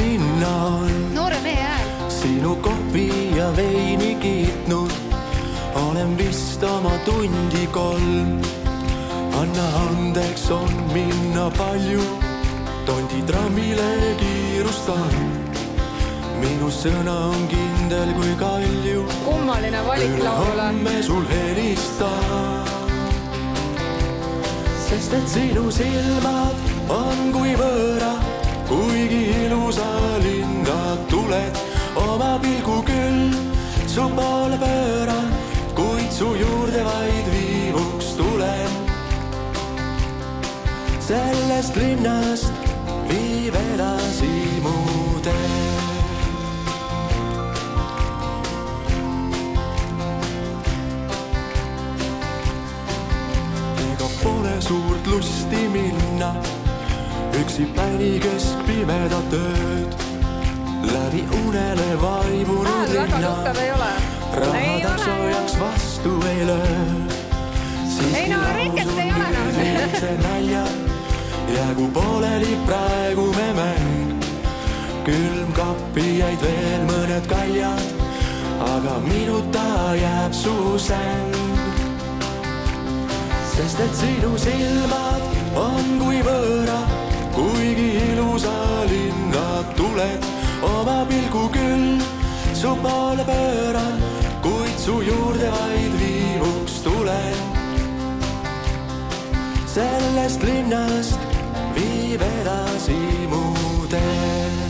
minna on. Noore mehe hääl. Sinu kohvi ja veini kiitnud, olen vist oma tundi 3. Anna andeks, on minna palju, tondi trammile kiirustan. Minu sõna on kindel kui kalju, kummaline valik laulule. Homme sul helistan, sest et sinu silmad on kui võõra, kuigi ilusa linna tuled. Oma pilgu küll su poole pööran, kuid su juurde vaid viivuks tulen. Sellest linnast viib edasi mu tee. Ega pole suurt lusti minna üksi päini kesk pimedat ööd. Läbi unele vaibunud linna, rahatakso jaks vastu ei löö. Ei no, Riket ei ole see nalja, jäägu pooleli praegu me mäng. Külmkappi jäid veel mõned kaljad, aga minuta jääb su säng. Sest et sinu silmad on kui võõra, kuigi ilusa linna tuled. Oma pilgu küll su poole pööran, kuid su juurde vaid viivuks tulen. Sellest linnast viib edasi mu tee.